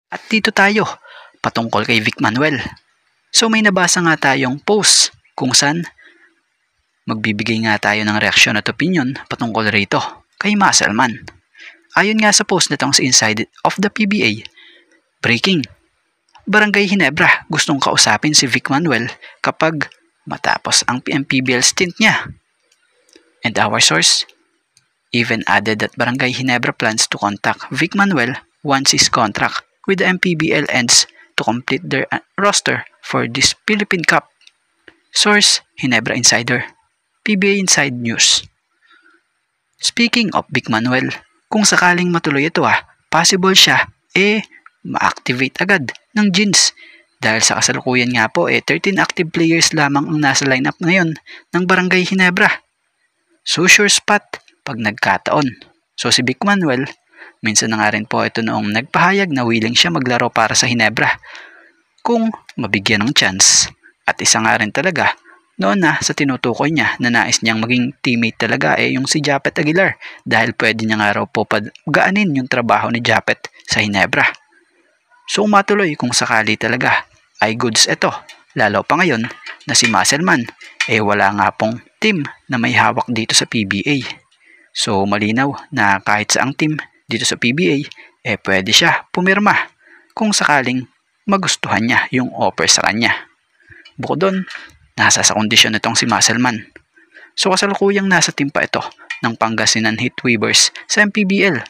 At dito tayo, patungkol kay Vic Manuel. So may nabasa nga tayong post kung saan magbibigay nga tayo ng reaksyon at opinion patungkol rito kay Muscleman. Ayon nga sa post nitong sa Inside of the PBA, breaking, Barangay Ginebra gustong kausapin si Vic Manuel kapag matapos ang MPBL stint niya. And our source even added that Barangay Ginebra plans to contact Vic Manuel once his contract with the MPBL ends to complete their roster for this Philippine Cup. Source, Ginebra Insider, PBA Inside News. Speaking of Vic Manuel, kung sakaling matuloy ito possible siya ma-activate agad ng Gins dahil sa kasalukuyan nga po 13 active players lamang ang nasa lineup ngayon ng Barangay Ginebra. So sure spot pag nagkataon. So si Vic Manuel, minsan na nga rin po ito noong nagpahayag na willing siya maglaro para sa Ginebra kung mabigyan ng chance. At isa nga rin talaga noon sa tinutukoy niya na nais niyang maging teammate talaga yung si Japet Aguilar dahil pwede niya nga raw po pagaanin yung trabaho ni Japet sa Ginebra. So matuloy kung sakali talaga ay goods ito, lalo pa ngayon na si Muscleman wala nga pong team na may hawak dito sa PBA. So malinaw na kahit saang team dito sa PBA pwede siya pumirma kung sakaling magustuhan niya yung offer sa kanya. Bukod doon, nasa sa kondisyon itong si Muscleman. So kasalukuyang nasa team pa ito ng Pangasinan Heatweavers sa MPBL.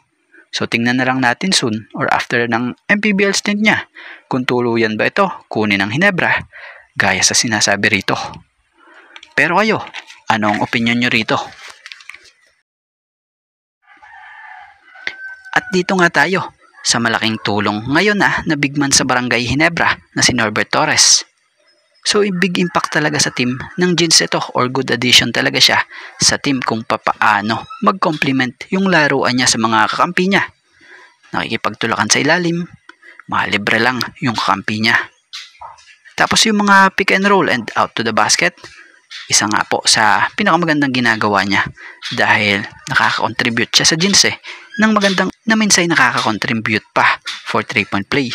So tingnan na lang natin soon or after ng MPBL stint niya kung tuluyan ba ito kunin ng Ginebra gaya sa sinasabi rito. Pero kayo, anong opinion nyo rito? At dito nga tayo sa malaking tulong ngayon na bigman sa Barangay Ginebra na si Norbert Torres. So big impact talaga sa team ng Gins ito or good addition talaga siya sa team kung papaano mag-complement yung laruan niya sa mga kakampi niya. Nakikipagtulakan sa ilalim, malibre lang yung kakampi niya. Tapos yung mga pick and roll and out to the basket, isa nga po sa pinakamagandang ginagawa niya dahil nakaka-contribute siya sa Gins ng magandang na minsay nakaka-contribute pa for 3-point play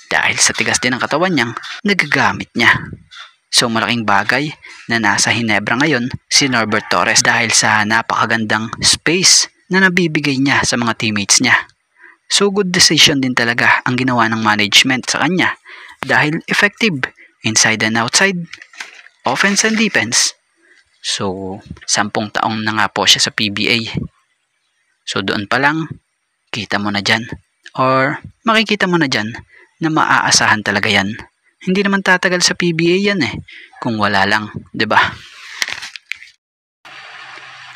dahil sa tigas din ng katawan niyang nagagamit niya. So malaking bagay na nasa Ginebra ngayon si Norbert Torres dahil sa napakagandang space na nabibigay niya sa mga teammates niya. So good decision din talaga ang ginawa ng management sa kanya dahil effective inside and outside, offense and defense. So 10 taong na nga po siya sa PBA. So doon pa lang kita mo na dyan or makikita mo na dyan na maaasahan talaga yan. Hindi naman tatagal sa PBA yan kung wala lang, 'di ba?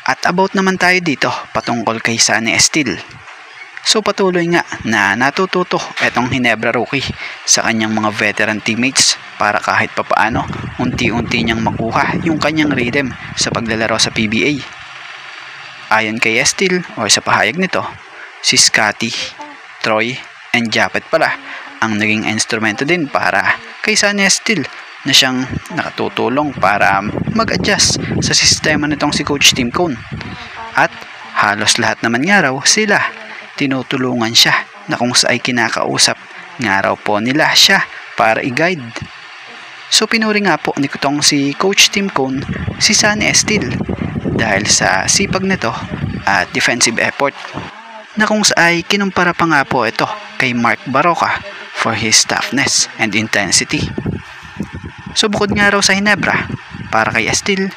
At about naman tayo dito patungkol kay Sunny Estile. So patuloy nga na natututo etong Ginebra rookie sa kanyang mga veteran teammates para kahit papaano unti-unti niyang makuha yung kanyang rhythm sa paglalaro sa PBA. Ayon kay Estile o sa pahayag nito, si Scotty, Troy, and Japet pala ang naging instrumento din para kay Sunny Estile na siyang nakatutulong para mag-adjust sa sistema nitong si Coach Tim Cone. At halos lahat naman nga raw sila tinutulungan siya na kung sa ay kinakausap nga raw po nila siya para i-guide. So pinuri nga po nitong si Coach Tim Cone si Sunny Estile dahil sa sipag nito at defensive effort na kung sa ay kinumpara pa nga po ito kay Mark Baroka for his toughness and intensity. So bukod nga raw sa Ginebra, para kay Estile,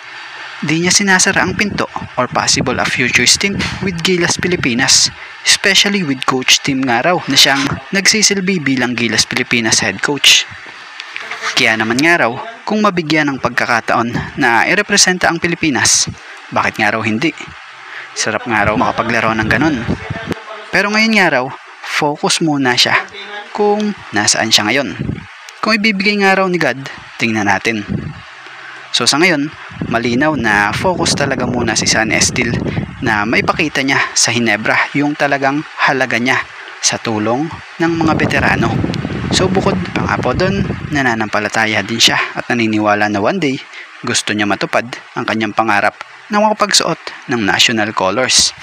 di niya sinasara ang pinto or possible a future stint with Gilas Pilipinas, especially with Coach Tim nga raw na siyang nagsisilbi bilang Gilas Pilipinas head coach. Kaya naman nga raw, kung mabigyan ng pagkakataon na irepresenta ang Pilipinas, bakit nga raw hindi? Sarap nga raw makapaglaro ng ganun. Pero ngayon nga raw, focus muna siya kung nasaan siya ngayon. Kung ibibigay nga raw ni God, tingnan natin. So sa ngayon, malinaw na focus talaga muna si Sunny Estile na maipakita niya sa Ginebra yung talagang halaga niya sa tulong ng mga veterano. So bukod pa nga po doon, nananampalataya din siya at naniniwala na one day gusto niya matupad ang kanyang pangarap na makapagsuot ng national colors.